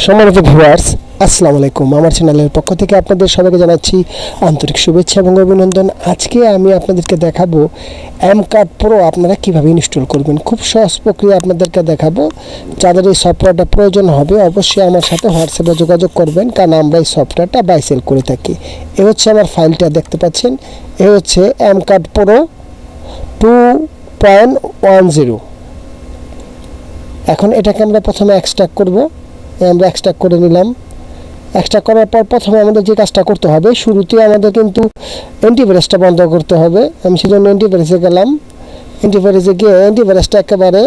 সম্মানিত ভিউয়ার্স, আসসালামু আলাইকুম। আমার চ্যানেলের পক্ষ থেকে আপনাদের সবাইকে জানাচ্ছি আন্তরিক শুভেচ্ছা এবং অভিনন্দন। আজকে আমি আপনাদেরকে দেখাবো এমকার্ড প্রো আপনারা কিভাবে ইনস্টল করবেন। খুব সহজ প্রক্রিয়া আপনাদেরকে দেখাবো। যাদের এই সফটওয়্যারটা প্রয়োজন হবে অবশ্যই আমার সাথে হোয়াটসঅ্যাপে যোগাযোগ করবেন, কারণ আমরা এই সফটওয়্যারটা বাই সেল করে থাকি। এ হচ্ছে আমার ফাইলটা, দেখতে পাচ্ছেন। এ হচ্ছে এমকার্ড প্রো 2.10। এখন এটাকে আমরা প্রথমে এক্সট্রাক্ট করব। আমরা এক্সট্রাক্ট করে নিলাম। এক্সট্রাক্ট করার পর প্রথমে আমাদের যে কাজটা করতে হবে, শুরুতে আমাদের কিন্তু অ্যান্টিভাইরাসটা বন্ধ করতে হবে। আমি সেজন্য অ্যান্টিভাইরাসে গেলাম। অ্যান্টিভাইরাসে গিয়ে অ্যান্টিভাইরাসটা একেবারে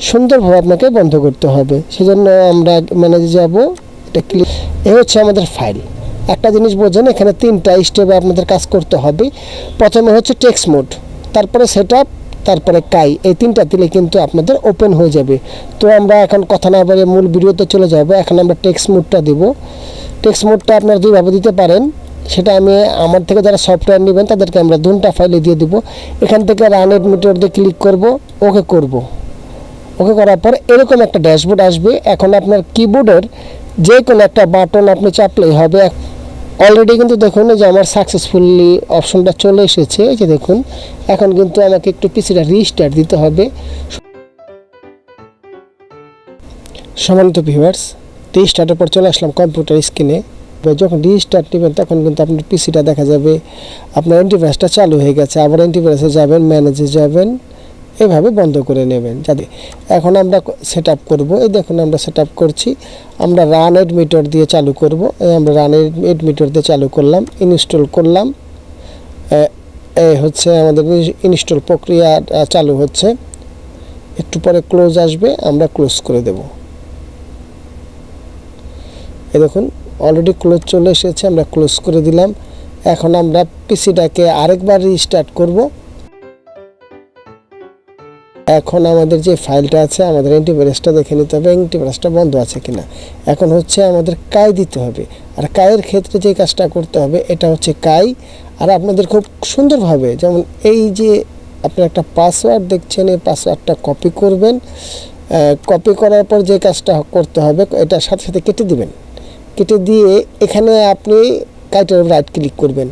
সুন্দরভাবে আপনাকে বন্ধ করতে হবে। সেজন্য আমরা ম্যানেজে যাব। এটা ক্লিক। এ হচ্ছে আমাদের ফাইল। একটা জিনিস বোঝেন, এখানে 3টা স্টেপে আপনাদের কাজ করতে হবে। প্রথমে হচ্ছে টেক্সট মোড, তারপরে সেটআপ, তারপরে কাই। এই 3টা দিলে কিন্তু আপনাদের ওপেন হয়ে যাবে। তো আমরা এখন কথা না বলে মূল ভিডিওতে চলে যাব। এখন আমরা টেক্সট মোডটা দেব। টেক্সট মোডটা আপনারা দুইভাবে দিতে পারেন। সেটা আমি আমার থেকে যারা সফটওয়্যার নেবেন তাদেরকে আমরা 2টা ফাইলে দিয়ে দিব। এখান থেকে রান এডমিটার দিয়ে ক্লিক করব, ওকে করব। ওকে করার পর এরকম একটা ড্যাশবোর্ড আসবে। এখন আপনার কিবোর্ডের যে কোনো একটা বাটন আপনি চাপলেই হবে। অলরেডি কিন্তু দেখুন যে আমার সাকসেসফুলি অপশনটা চলে এসেছে। এই যে দেখুন, এখন কিন্তু আমাকে একটু পিসিটা রিস্টার্ট দিতে হবে। সম্মানিত ভিউয়ার্স, রিস্টার্টের পর চলে আসলাম কম্পিউটার স্ক্রিনে। যখন রিস্টার্ট নেবেন তখন কিন্তু আপনার পিসিটা দেখা যাবে আপনার অ্যান্টিভাইরাসটা চালু হয়ে গেছে। আবার অ্যান্টিভাইরাসে যাবেন, ম্যানেজে যাবেন, এভাবে বন্ধ করে নেবেন। যাতে এখন আমরা সেট আপ করবো। এই দেখুন আমরা সেট আপ করছি। আমরা রান এডমিটার দিয়ে চালু করব। আমরা রান এডমিটার দিয়ে চালু করলাম, ইনস্টল করলাম। এই হচ্ছে আমাদের ইনস্টল প্রক্রিয়া চালু হচ্ছে। একটু পরে ক্লোজ আসবে, আমরা ক্লোজ করে দেব। এই দেখুন অলরেডি ক্লোজ চলে এসেছে, আমরা ক্লোজ করে দিলাম। এখন আমরা পিসিটাকে আরেকবার রিস্টার্ট করব। এখন আমাদের যে ফাইলটা আছে, আমাদের অ্যান্টিভাইরাসটা দেখে নিতে হবে অ্যান্টিভাইরাসটা বন্ধ আছে কিনা। এখন হচ্ছে আমাদের কাই দিতে হবে। আর কাইয়ের ক্ষেত্রে যে কাজটা করতে হবে এটা হচ্ছে কাই। আর আপনাদের খুব সুন্দরভাবে, যেমন এই যে আপনার একটা পাসওয়ার্ড দেখছেন, এই পাসওয়ার্ডটা কপি করবেন। কপি করার পর যে কাজটা করতে হবে, এটার সাথে সাথে কেটে দিবেন। কেটে দিয়ে এখানে আপনি কাইটার রাইট ক্লিক করবেন।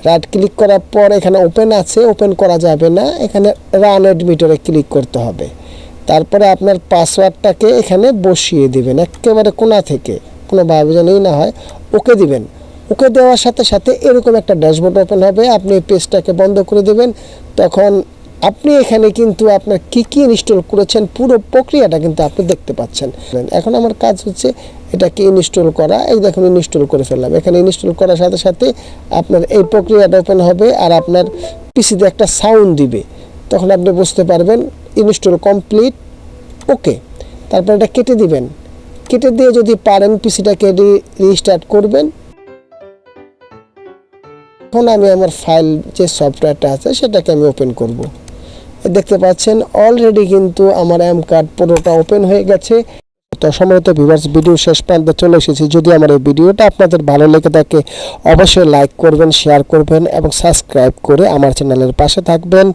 রাইট ক্লিক করার পর এখানে ওপেন আছে, ওপেন করা যাবে না, এখানে রান এডমিটারে ক্লিক করতে হবে। তারপরে আপনার পাসওয়ার্ডটাকে এখানে বসিয়ে দিবেন একেবারে কোণা থেকে, কোনোভাবে যেনই না হয়। ওকে দিবেন। ওকে দেওয়ার সাথে সাথে এরকম একটা ড্যাশবোর্ড ওপেন হবে। আপনি এই পেজটাকে বন্ধ করে দেবেন। তখন আপনি এখানে কিন্তু আপনার কী কী ইনস্টল করেছেন পুরো প্রক্রিয়াটা কিন্তু আপনি দেখতে পাচ্ছেন। এখন আমার কাজ হচ্ছে এটাকে ইনস্টল করা। এই দেখুন ইনস্টল করে ফেললাম। এখানে ইনস্টল করার সাথে সাথে আপনার এই প্রক্রিয়াটা ওপেন হবে আর আপনার পিসিতে একটা সাউন্ড দিবে। তখন আপনি বুঝতে পারবেন ইনস্টল কমপ্লিট। ওকে, তারপর এটা কেটে দিবেন। কেটে দিয়ে যদি পারেন পিসিটাকে রিস্টার্ট করবেন। এখন আমি আমার ফাইল যে সফটওয়্যারটা আছে সেটাকে আমি ওপেন করব। দেখতে পাচ্ছেন অলরেডি কিন্তু আমার এমকার্ড প্রোটা ওপেন হয়ে গেছে। তো সম্মানিত ভিউয়ার্স, ভিডিও শেষ প্রান্তে চলে এসেছি। যদি আমার এই ভিডিওটা আপনাদের ভালো লেগে থাকে অবশ্যই লাইক করবেন, শেয়ার করবেন এবং সাবস্ক্রাইব করে আমার চ্যানেলের পাশে থাকবেন।